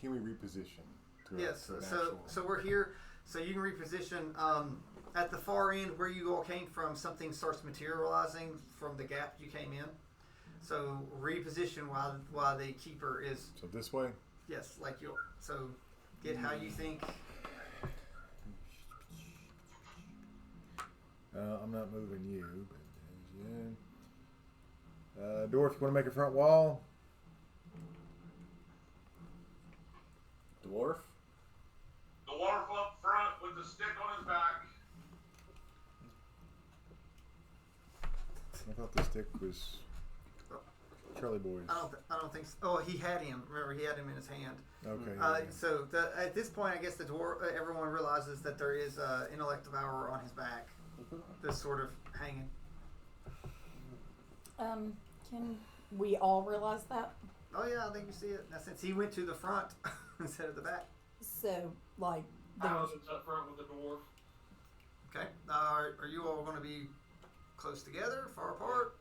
can we reposition? Yes. So we're here. So you can reposition at the far end where you all came from. Something starts materializing from the gap you came in. So reposition while the keeper is. So this way. Yes, like you. So get how you think. I'm not moving you, but yeah. Dwarf, you want to make a front wall? Dwarf? Dwarf up front with the stick on his back. I thought the stick was Charlie Boy's. I don't think so. Oh, he had him. Remember, he had him in his hand. Okay. So at this point, I guess the dwarf. Everyone realizes that there is intellect devourer on his back, just sort of hanging. Can we all realize that? Oh yeah, I think you see it. Now, since he went to the front instead of the back. So, like, Houses up front with the dwarf. Okay. Are you all going to be close together, far apart?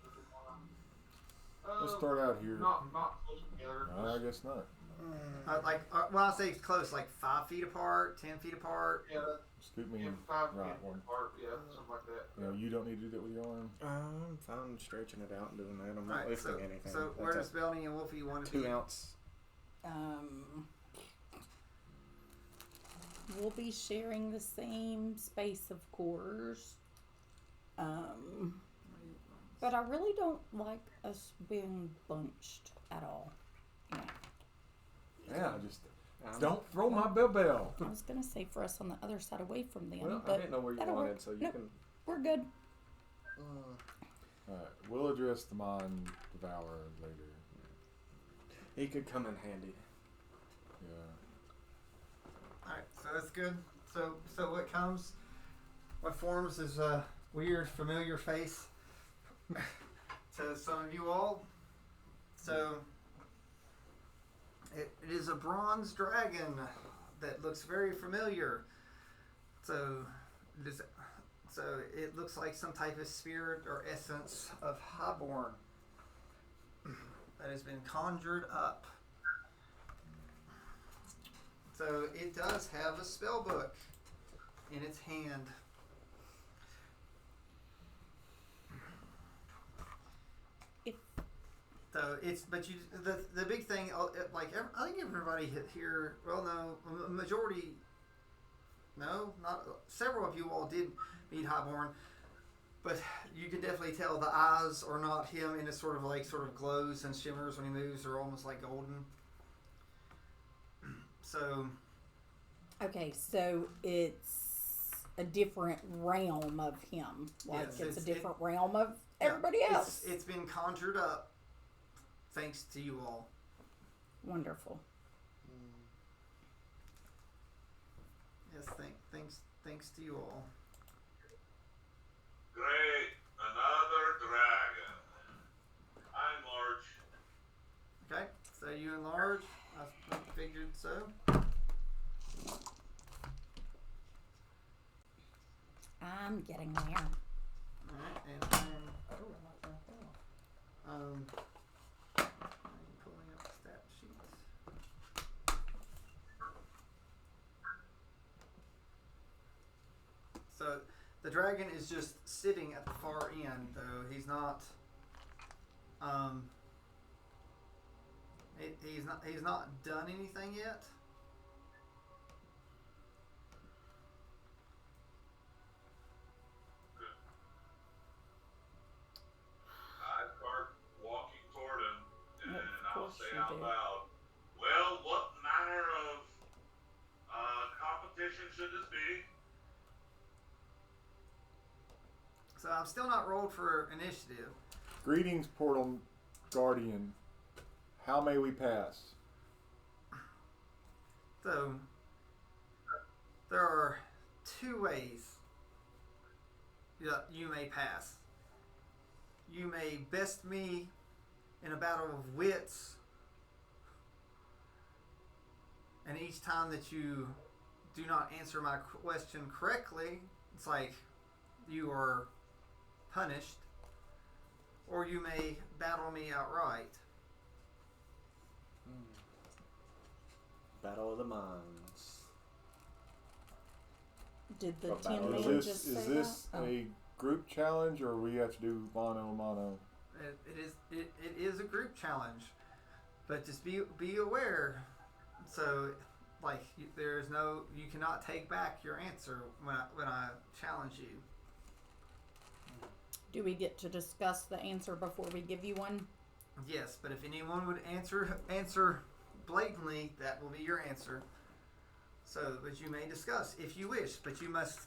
Let's start out here. Not close together. I guess not. Well, I say close, like 5 feet apart, 10 feet apart. Yeah. Scoot me in. 5 feet Right one. apart. Yeah, something like that. You know, you don't need to do that with your arm. I'm fine stretching it out and doing that. I'm not Right, lifting anything. So where does Belny and Wolfie want to 2 be? ounce. We'll be sharing the same space, of course. But I really don't like us being bunched at all. Yeah, just don't throw my bell. I was going to say for us on the other side away from them. Well, but I didn't know where you that'll wanted, work. so you Nope, can. we're good. Alright, we'll address the mind devourer later. He could come in handy. Yeah. Alright, so that's good. So what forms is a weird, familiar face to some of you all. So it is a bronze dragon that looks very familiar. So it looks like some type of spirit or essence of Highborn that has been conjured up. So it does have a spell book in its hand. So the big thing, like I think everybody here, well, no, majority, no, not several of you all did meet Highborn, but you can definitely tell the eyes are not him, and it sort of glows and shimmers when he moves. They're almost like golden. So. Okay, so it's a different realm of him. Like Yes, it's a different realm of everybody else. It's been conjured up thanks to you all. Wonderful. Yes, thanks to you all. Great, another dragon. I'm large. Okay, so you enlarge. I figured so. I'm getting there. Alright, and I'm pulling up the stat sheets. So the dragon is just sitting at the far end, though. He's not he's not done anything yet. I start walking toward him, and Of I'll course say you out do. loud, well, what manner of competition should this be? So I'm still not rolled for initiative. Greetings, Portal Guardian. How may we pass? So there are 2 ways you may pass. You may best me in a battle of wits, and each time that you do not answer my question correctly, it's like you are punished, or you may battle me outright. Battle of the Minds. Did the Or Tin battle. Man Is just this, say is this that? Oh. a group challenge, or we have to do mono mono? It is a group challenge, but just be aware. So, like, there's no, you cannot take back your answer when I challenge you. Do we get to discuss the answer before we give you one? Yes, but if anyone would answer blatantly, that will be your answer. So, but you may discuss if you wish, but you must.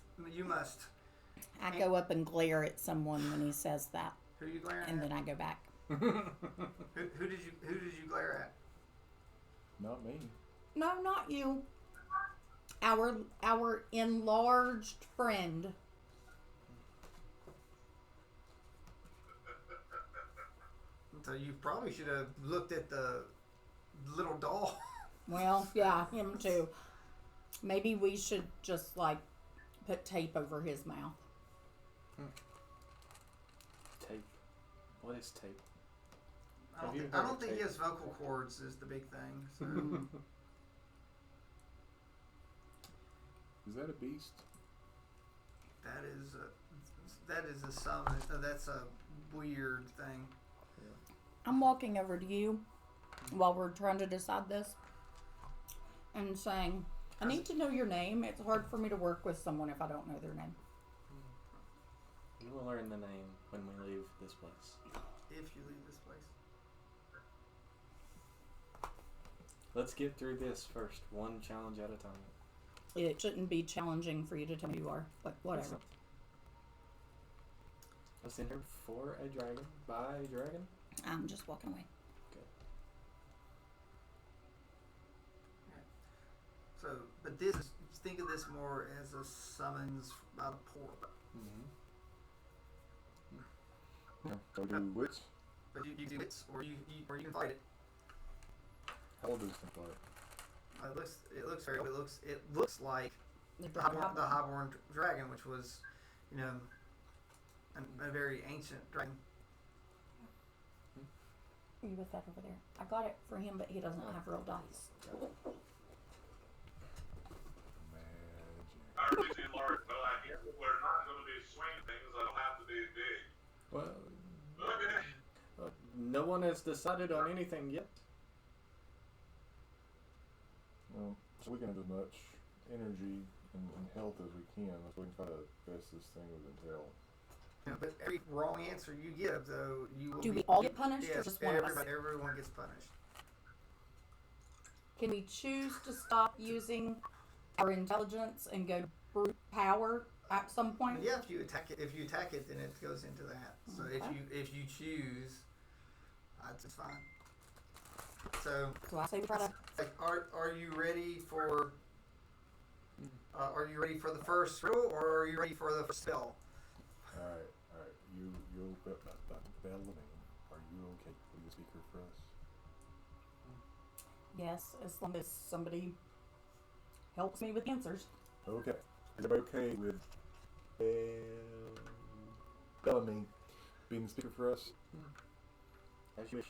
I go up and glare at someone when he says that, Who are you glaring and at? then I go back. Who did you glare at? Not me. No, not you. Our enlarged friend. So you probably should have looked at the little doll. Well, yeah, him too. Maybe we should just like put tape over his mouth. Tape. What is tape? I Have you don't heard think of he tape? has vocal cords is the big thing. So Is that a beast? that is a summon. That's a weird thing. I'm walking over to you while we're trying to decide this and saying, I need to know your name. It's hard for me to work with someone if I don't know their name. You will learn the name when we leave this place. If you leave this place. Let's get through this first, one challenge at a time. It shouldn't be challenging for you to tell me who you are, but whatever. Let's send her for a dragon, by a dragon. I'm just walking away. So, but this is, think of this more as a summons by the portal. Yeah. So do which? But you do it, or you can fight it. How old is the fight? It looks very old. It looks like the highborn dragon, which was, you know, a very ancient dragon. Are you with that over there? I got it for him, but he doesn't have real dice. Magic. I really do, Lord, but I guess we're not going to be swing things. I don't have to be big. Well, Okay. no one has decided on anything yet. Well, so we can have as much energy and health as we can. So we can try to best this thing with Intel. Yeah, but every wrong answer you give, though, you will. Do be, we all get punished, or Yes, just one of us? everyone gets punished. Can we choose to stop using our intelligence and go brute power at some point? Yeah, if you attack it, then it goes into that. So Okay. if you choose, that's fine. So, So I say we try to. like, are you ready for? Are you ready for the first riddle, or are you ready for the first spell? All right. You Bellamy. Are you okay? Will you speak for us? Yes, as long as somebody helps me with answers. Okay. Is everybody okay with Bellamy being the speaker for us? As you wish.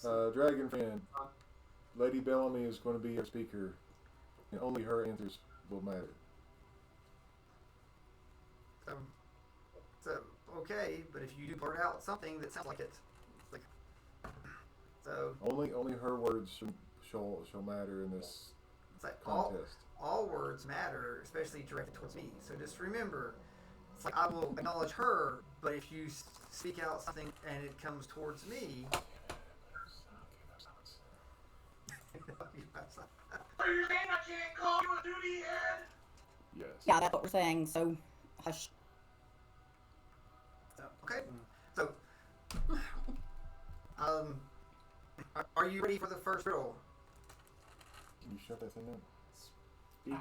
All right. Dragon friend, Lady Bellamy is going to be our speaker, and only her answers will matter. So okay, but if you do blurt out something that sounds like it, like, so Only her words shall matter in this it's like contest. all words matter, especially directed towards me. So just remember, it's like I will acknowledge her, but if you speak out something and it comes towards me. Are you saying I can't call you a duty head? Yes. Yeah, that's what we're saying. So, hush. Okay, so are you ready for the first riddle? Can you shut that thing up? Speak.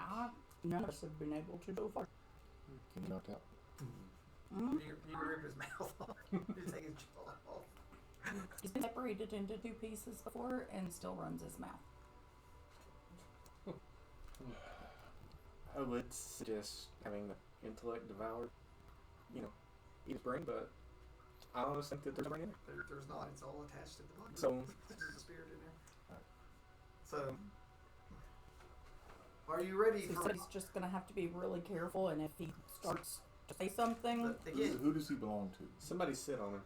None of us have been able to so far. Can you knock out? Mm-hmm. You rip his mouth off. You take his jaw off. He's been separated into two pieces before and still runs his mouth. I would suggest having the intellect devoured, eat his brain, but I almost think that there's a brain in there. There's not. It's all attached to the body. So- there's a spirit in there. So Are you ready So for? he's just gonna have to be really careful, and if he starts to say something, But again, Who does he belong to? Somebody sit on him.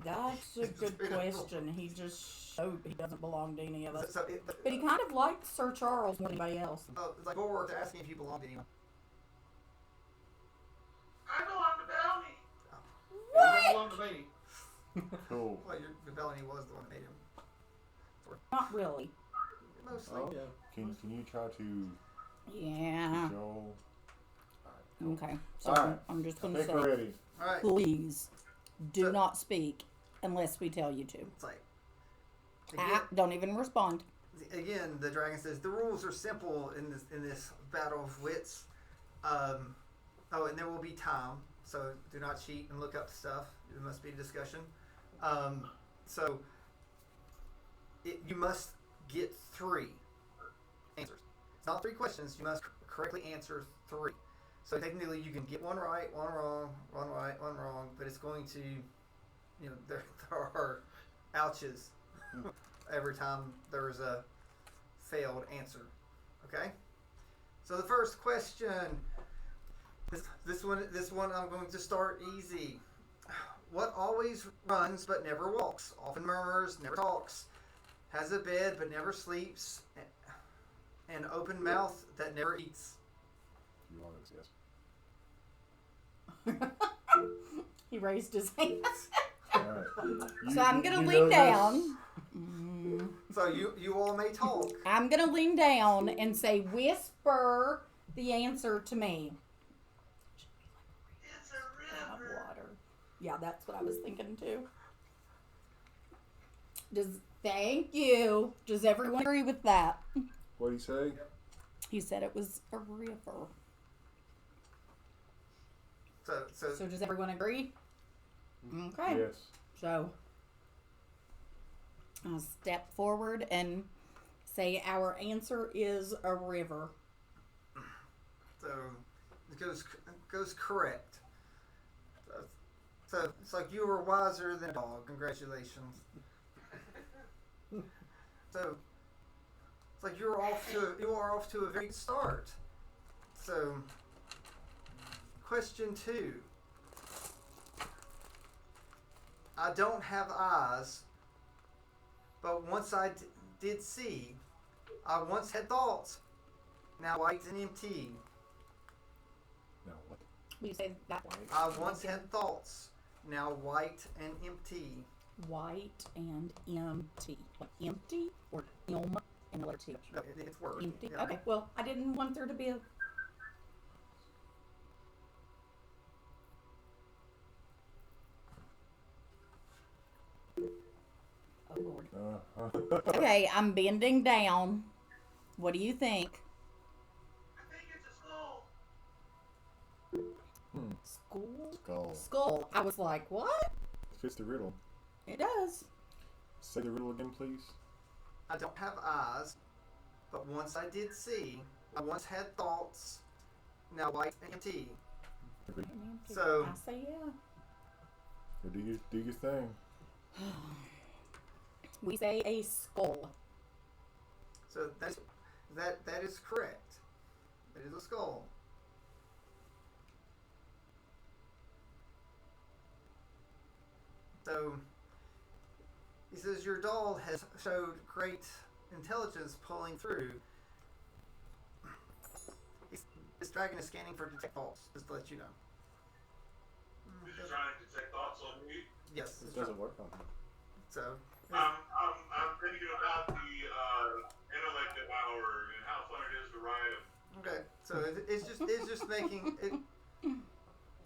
that's a good question. He just showed he doesn't belong to any of us. but But he kind of likes Sir Charles more than anybody else. it's like Bulwark's asking if you belong to anyone. I know I'm the bounty. It doesn't belong to me. Cool. Well, your Bellany was the one that made him. Not really. Mostly. Oh yeah. Can you try to Yeah. Joel? Okay. So All right. I'm just I gonna think say, we're ready. All right. please do So- not speak unless we tell you to. It's like again, Don't even respond. again, the dragon says the rules are simple in this battle of wits. Oh, and there will be time, so do not cheat and look up stuff. There must be a discussion. So you must get 3 answers. It's not 3 questions. You must correctly answer 3. So technically, you can get 1 right, 1 wrong, 1 right, 1 wrong, but it's going to, there are ouches every time there's a failed answer. Okay. So the first question. This one I'm going to start easy. What always runs but never walks, often murmurs, never talks, has a bed but never sleeps, an open mouth that never eats. You are this, yes. He raised his hand. All right. So I'm gonna you lean know down. So you all may talk. I'm gonna lean down and say, whisper the answer to me. It's a Of river. water. Yeah, that's what I was thinking too. Thank you. Does everyone agree with that? What do you say? He said it was a river. So does everyone agree? Okay. Yes. So I'll step forward and say our answer is a river. So it goes correct. So it's like you were wiser than a dog. Congratulations. So it's like you are off to a very good start. So question 2. I don't have eyes, but once I did see. I once had thoughts, now white and empty. No, what? Will you say that word? I once had thoughts, now white and empty. White and empty. Like empty or ilm and the letter T? No, it's word. Empty. Yeah. Okay, well, I didn't want there to be a. Oh, Lord. Okay, I'm bending down. What do you think? I think it's a skull. School? Skull. Skull. I was like, what? Fits the riddle. It does. Say the riddle again, please. I don't have eyes, but once I did see. I once had thoughts, now white and empty. Agree. So- I say yeah. Or do your thing. We say a skull. So that is correct. It is a skull. So he says your doll has showed great intelligence pulling through. This dragon is scanning for detect faults, just to let you know. Is he trying to detect thoughts on me? Yes. It doesn't work on him. So I'm thinking about the intellect devourer and how fun it is to ride him. okay. So it's just making it.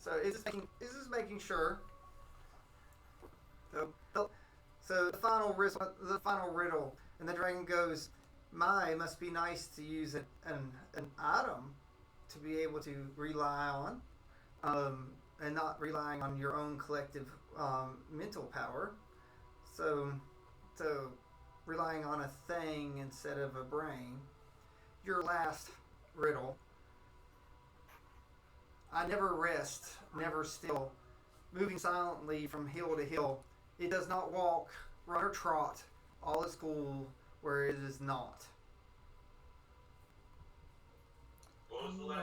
So it's just making sure. So the final riddle, and the dragon goes, "My must be nice to use an item to be able to rely on, and not relying on your own collective mental power. So relying on a thing instead of a brain. Your last riddle. I never rest, never still, moving silently from hill to hill. It does not walk, run or trot, all is cool where it is not."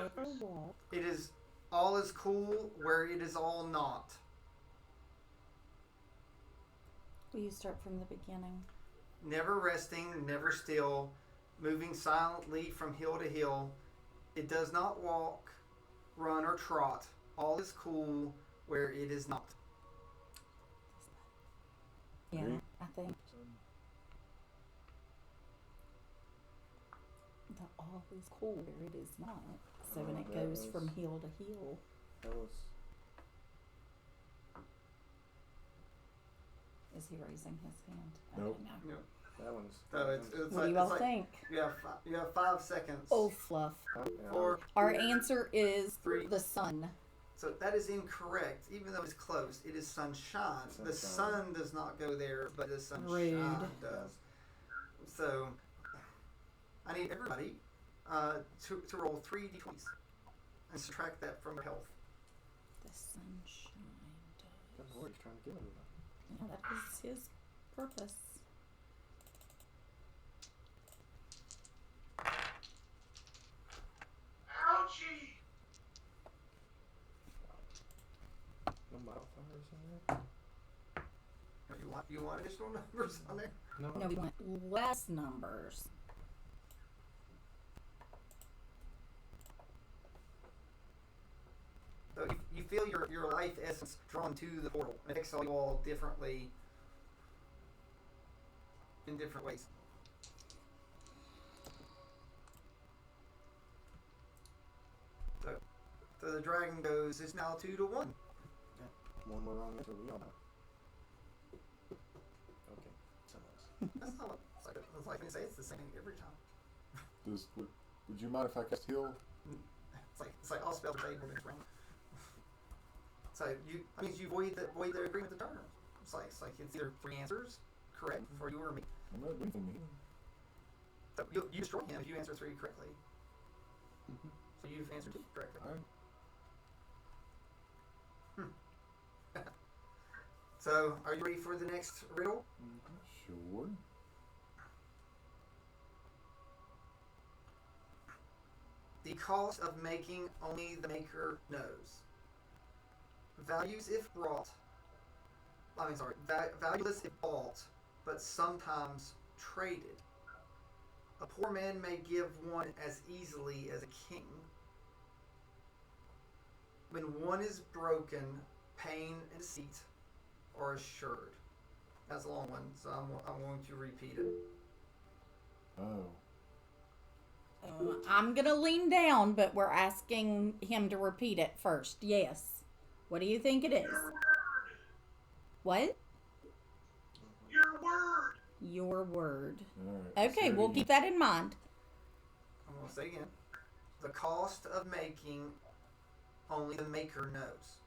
Never walk. It is all is cool where it is all not. Will you start from the beginning? Never resting, never still, moving silently from hill to hill. It does not walk, run, or trot. All is cool where it is not. Yeah, Agree. I think the all is cool where it is not. So when it that goes was- from heel to heel. That was. Is he raising his hand? Nope. Okay, no. That one's. So it's What do you like, all think? you have 5 seconds. Oh, fluff. Four. Our answer is Three. the sun. So that is incorrect, even though it's close. It is sunshine. The sun does not go there, but the sunshine Rude. does. So I need everybody to roll 3 d20s and subtract that from your health. The sunshine Good does. Lord, he's trying to kill everybody. Yeah, that is his purpose. Ouchie! No modifiers in there? You want additional numbers on there? No. No, we want less numbers. So you feel your life essence drawn to the portal. It affects all you all differently in different ways. So the dragon goes, it's now 2 to 1. One more wrong answer, we all know. Okay, someone's. That's not what it's like they say it's the same every time. Would you mind if I cast heal? It's like all spell table next round. So that means you void the agreement to turn. It's like it's either 3 answers correct for you or me. I'm not doing me. So you destroy him if you answer 3 correctly. So you've answered 2 correctly. Alright. So are you ready for the next riddle? Sure. The cost of making only the maker knows. Values if brought. Valueless if bought, but sometimes traded. A poor man may give one as easily as a king. When one is broken, pain and deceit are assured. That's a long one, so I'm going to repeat it. Oh. I'm gonna lean down, but we're asking him to repeat it first. Yes. What do you think it is? Your word! What? Your word! Your word. Alright. Okay, we'll keep that in mind. I'm going to say again. The cost of making only the maker knows.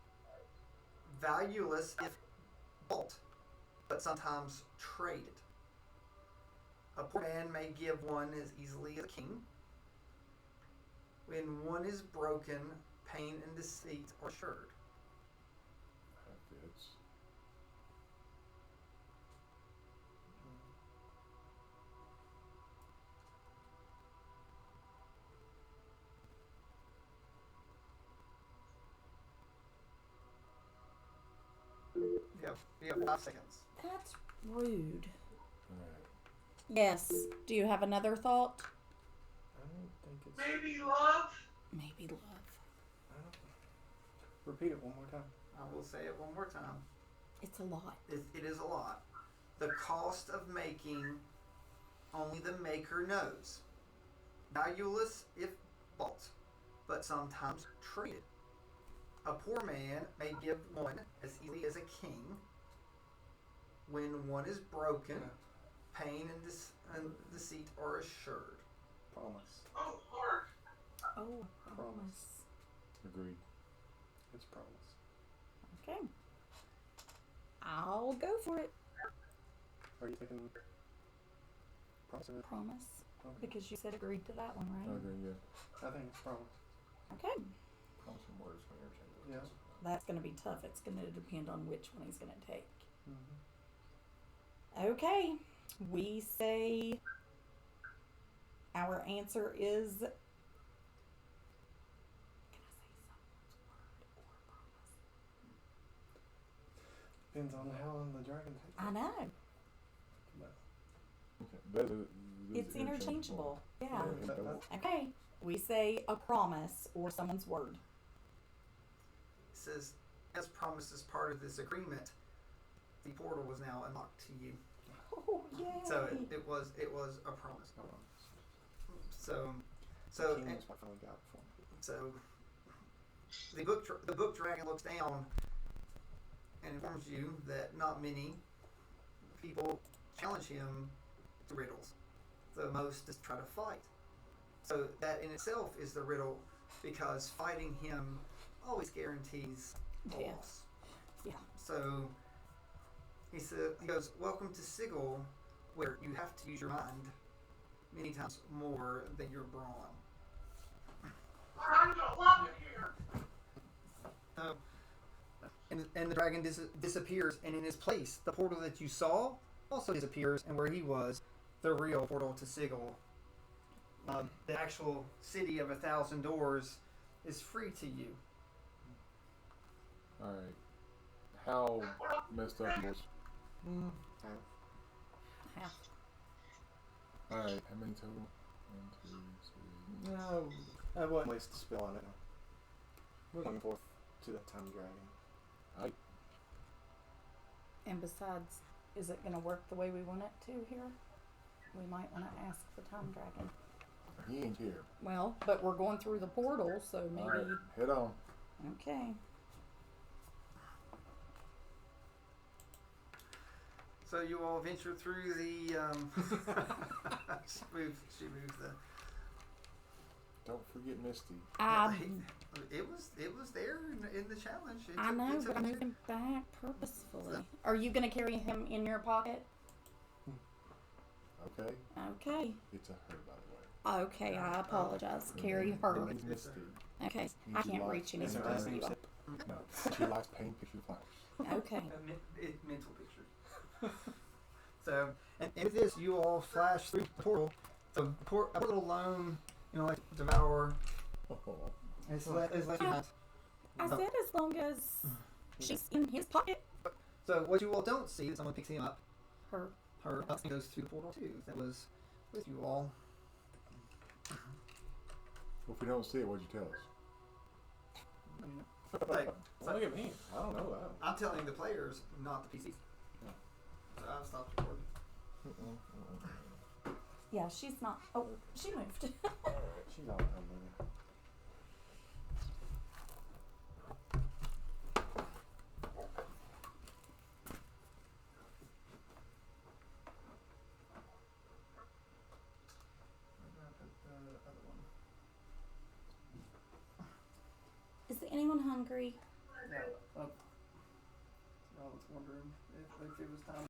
Valueless if bought, but sometimes traded. A poor man may give one as easily as a king. When one is broken, pain and deceit are assured. That fits. You have 5 seconds. That's rude. Alright. Yes. Do you have another thought? I don't think it's. Maybe love? Maybe love. I don't. Repeat it one more time. I will say it one more time. It's a lot. It is a lot. The cost of making only the maker knows. Valueless if bought, but sometimes traded. A poor man may give one as easily as a king. When one is broken, pain and deceit are assured. Promise. Oh, Lord. Oh, promise. Agreed. It's promise. Okay. I'll go for it. Are you thinking promise or Promise. okay. Because you said agreed to that one, right? Okay, yeah. I think it's promise. Okay. Promise and words when you're Yeah. That's going to be tough. It's going to depend on which one he's going to take. Mm-hmm. Okay. We say our answer is Depends on how long the dragon takes. I know. Okay. That is It's interchangeable. Yeah. That's Okay. We say a promise or someone's word. It says, as promised as part of this agreement, the portal was now unlocked to you. Oh, yay. So it was a promise. So King is what finally got for me. So the book dragon looks down and informs you that not many people challenge him to riddles. The most is try to fight. So that in itself is the riddle, because fighting him always guarantees a Yeah. loss. Yeah. So he goes, welcome to Sigil, where you have to use your mind many times more than your brawn. I don't love it here. And the dragon disappears, and in his place, the portal that you saw also disappears, and where he was, the real portal to Sigil. The actual city of 1,000 doors is free to you. Alright. How messed up was. Half. Alright, how many total? 1, 2, 3. No, I wouldn't waste the spell on it. We're going forth to the time dragon. And besides, is it going to work the way we want it to here? We might want to ask the time dragon. He ain't here. Well, but we're going through the portal, so maybe. Alright, head on. Okay. So you all venture through the. She moved the. Don't forget Misty. It was there in the challenge. I know, It but I'm took- moving back purposefully. Are you going to carry him in your pocket? Okay? Okay. It's a her, by the way. Okay, I apologize. Her Carry name- her. name's Misty. Okay, Means I she can't likes reach any Is her further last than name you. Sip? No, she likes painting picture flowers. Okay. mental picture. So, and with this, you all flash through the portal. So, a portal alone, like Devour, is left behind. I said as long as she's in his pocket. So, what you all don't see is someone picks him up. Her. Her husband goes through the portal too. That was with you all. Well, if we don't see it, what'd you tell us? Like, Look at me. I don't know that. I'm telling the players, not the PCs. So I've stopped recording. Yeah, she's not. Oh, she moved. She's all her money. Is anyone hungry? No. I was wondering if it was time